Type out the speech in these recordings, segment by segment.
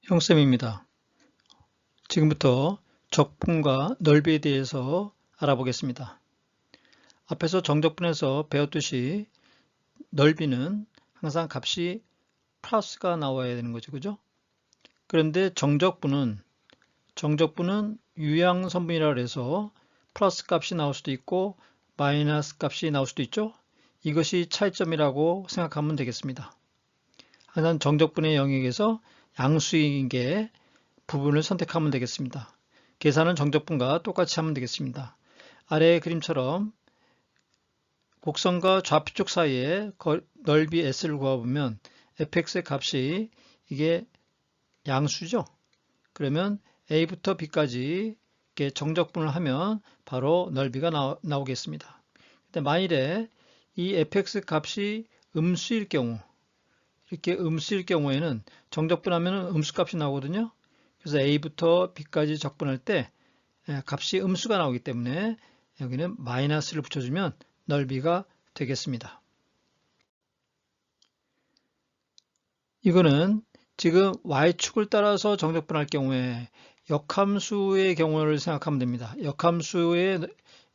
형쌤입니다. 지금부터 적분과 넓이에 대해서 알아보겠습니다. 앞에서 정적분에서 배웠듯이 넓이는 항상 값이 플러스가 나와야 되는 거죠. 그죠? 그런데 정적분은 유향성분이라 해서 플러스 값이 나올 수도 있고 마이너스 값이 나올 수도 있죠. 이것이 차이점이라고 생각하면 되겠습니다. 항상 정적분의 영역에서 양수인 게 부분을 선택하면 되겠습니다. 계산은 정적분과 똑같이 하면 되겠습니다. 아래의 그림처럼 곡선과 좌표쪽 사이에 넓이 s를 구해보면 fx의 값이 이게 양수죠. 그러면 a부터 b까지 이렇게 정적분을 하면 바로 넓이가 나오겠습니다. 근데 만일에 이 fx 값이 음수일 경우, 이렇게 음수일 경우에는 정적분하면 음수값이 나오거든요. 그래서 a부터 b까지 적분할 때 값이 음수가 나오기 때문에 여기는 마이너스를 붙여주면 넓이가 되겠습니다. 이거는 지금 y축을 따라서 정적분할 경우에 역함수의 경우를 생각하면 됩니다. 역함수에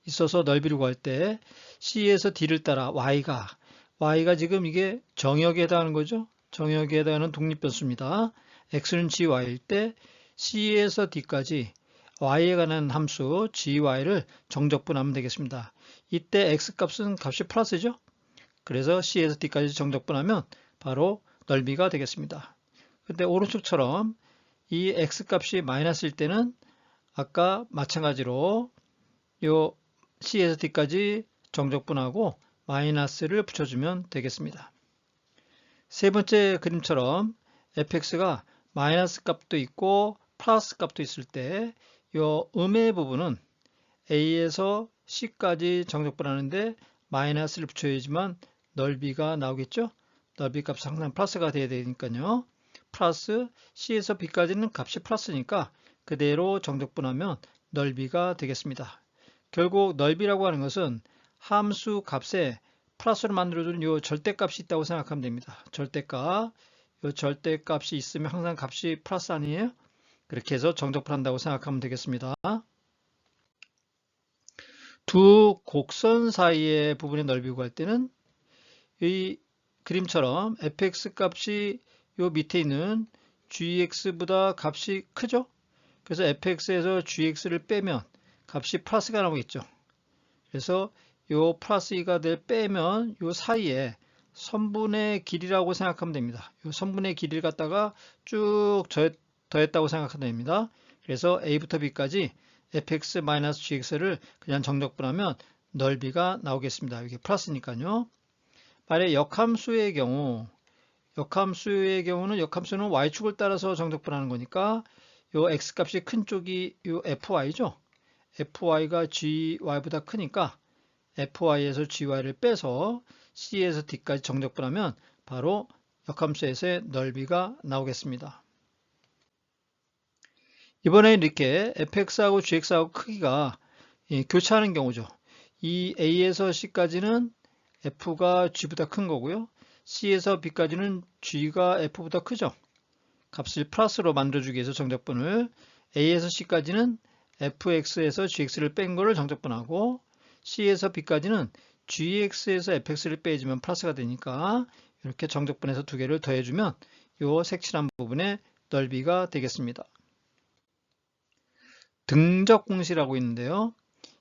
있어서 넓이를 구할 때 c에서 d를 따라 y가 지금 이게 정역에 해당하는 거죠. 정역에 해당하는 독립변수입니다. x는 gy일 때 c에서 d까지 y에 관한 함수 gy를 정적분하면 되겠습니다. 이때 x값은 값이 플러스죠. 그래서 c에서 d까지 정적분하면 바로 넓이가 되겠습니다. 근데 오른쪽처럼 이 x값이 마이너스일 때는 아까 마찬가지로 요 c에서 d까지 정적분하고 마이너스를 붙여주면 되겠습니다. 세 번째 그림처럼 fx가 마이너스 값도 있고 플러스 값도 있을 때 이 음의 부분은 a에서 c까지 정적분하는데 마이너스를 붙여야지만 넓이가 나오겠죠. 넓이 값이 항상 플러스가 돼야 되니까요. 플러스 c에서 b까지는 값이 플러스니까 그대로 정적분하면 넓이가 되겠습니다. 결국 넓이라고 하는 것은 함수 값에 플러스를 만들어주는 이 절대값이 있다고 생각하면 됩니다. 절대값, 이 절대값이 있으면 항상 값이 플러스 아니에요? 그렇게 해서 정적분한다고 생각하면 되겠습니다. 두 곡선 사이의 부분의 넓이 구할 때는 이 그림처럼 fx 값이 요 밑에 있는 gx보다 값이 크죠? 그래서 fx에서 gx를 빼면 값이 플러스가 나오겠죠. 그래서 요 플러스 2가 빼면 요 사이에 선분의 길이라고 생각하면 됩니다. 요 선분의 길이를 갖다가 쭉 더했다고 생각하면 됩니다. 그래서 a부터 b까지 fx-gx를 그냥 정적분하면 넓이가 나오겠습니다. 이게 플러스니까요. 만약 역함수의 경우는 역함수는 y축을 따라서 정적분하는 거니까 요 x값이 큰 쪽이 요 fy죠. fy가 gy보다 크니까 fy에서 gy를 빼서 c에서 d까지 정적분하면 바로 역함수에서의 넓이가 나오겠습니다. 이번에 이렇게 fx하고 gx하고 크기가 교차하는 경우죠. 이 a에서 c까지는 f가 g보다 큰 거고요. c에서 b까지는 g가 f보다 크죠. 값을 플러스로 만들어주기 위해서 정적분을 a에서 c까지는 fx에서 gx를 뺀 거를 정적분하고 c에서 b까지는 gx에서 fx를 빼주면 플러스가 되니까 이렇게 정적분해서 두 개를 더해주면 이 색칠한 부분의 넓이가 되겠습니다. 등적 공식이라고 있는데요.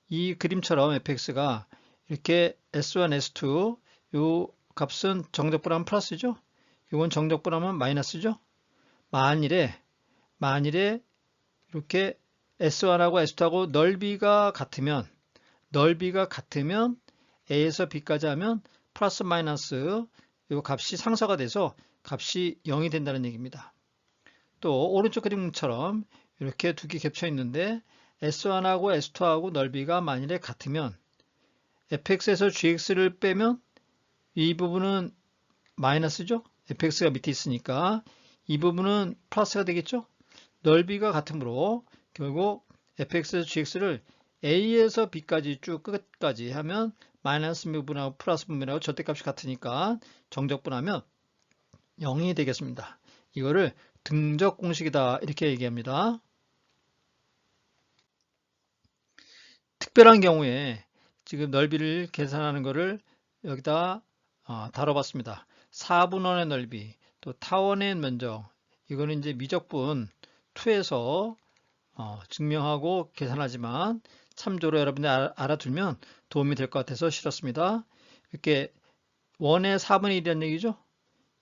이 그림처럼 fx가 이렇게 s1, s2 이 값은 정적분하면 플러스죠. 이건 정적분하면 마이너스죠. 만일에 이렇게 s1하고 s2하고 넓이가 같으면 a에서 b까지 하면 플러스 마이너스 이 값이 상서가 돼서 값이 0이 된다는 얘기입니다. 또 오른쪽 그림처럼 이렇게 두 개 겹쳐 있는데 S1하고 S2하고 넓이가 만일에 같으면 fx에서 gx를 빼면 이 부분은 마이너스죠. fx가 밑에 있으니까 이 부분은 플러스가 되겠죠. 넓이가 같으므로 결국 fx에서 gx를 a에서 b까지 쭉 끝까지 하면 마이너스 부분하고 플러스 부분하고 절대값이 같으니까 정적분하면 0이 되겠습니다. 이거를 등적 공식이다 이렇게 얘기합니다. 특별한 경우에 지금 넓이를 계산하는 것을 여기다 다뤄봤습니다. 4분원의 넓이, 또 타원의 면적, 이거는 이제 미적분 2에서 증명하고 계산하지만 참조로 여러분들 알아두면 도움이 될 것 같아서 실었습니다. 이렇게 1의 4분의 1이라는 얘기죠.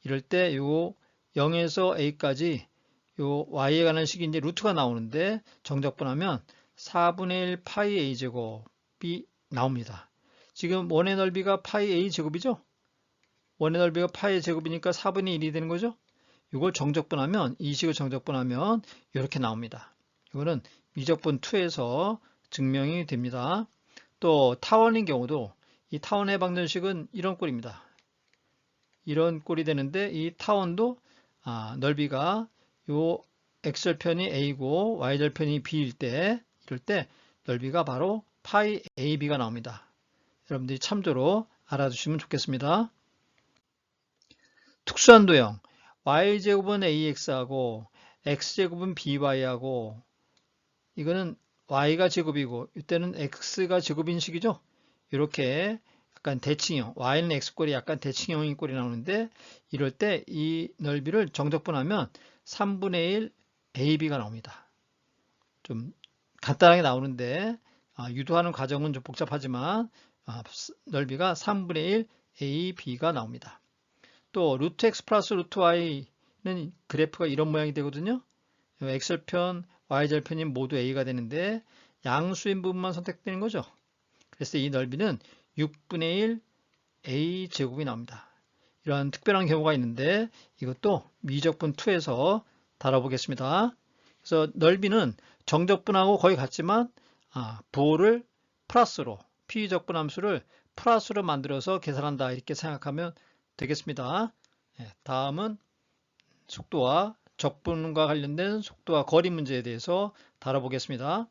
이럴 때 요 0에서 a까지 요 y에 관한 식이 이제 루트가 나오는데 정적분하면 4분의 1 파이 a 제곱이 나옵니다. 지금 1의 넓이가 파이 a 제곱이죠. 1의 넓이가 파이 제곱이니까 4분의 1이 되는 거죠. 이걸 정적분하면, 이 식을 정적분하면 이렇게 나옵니다. 이거는 미적분 2에서 증명이 됩니다. 또 타원인 경우도 이 타원의 방정식은 이런 꼴입니다. 이런 꼴이 되는데 이 타원도 넓이가 요 x절편이 a고 y절편이 b일 때, 이럴 때 넓이가 바로 파이 ab가 나옵니다. 여러분들이 참조로 알아두시면 좋겠습니다. 특수한 도형, y제곱은 ax하고 x제곱은 by하고, 이거는 y가 제곱이고 이때는 x가 제곱인 식이죠. 이렇게 약간 대칭형, y는 x꼴이 약간 대칭형인 꼴이 나오는데, 이럴 때 이 넓이를 정적분하면 3분의 1 ab가 나옵니다. 좀 간단하게 나오는데 유도하는 과정은 좀 복잡하지만 넓이가 3분의 1 ab가 나옵니다. 또 루트 x 플러스 루트 y는 그래프가 이런 모양이 되거든요. x절편, y절편이 모두 a가 되는데 양수인 부분만 선택되는 거죠. 그래서 이 넓이는 6분의 1 a 제곱이 나옵니다. 이런 특별한 경우가 있는데 이것도 미적분 2에서 다뤄보겠습니다. 그래서 넓이는 정적분하고 거의 같지만 부호를 플러스로, p적분함수를 플러스로 만들어서 계산한다 이렇게 생각하면 되겠습니다. 다음은 속도와 적분과 관련된 속도와 거리 문제에 대해서 다뤄보겠습니다.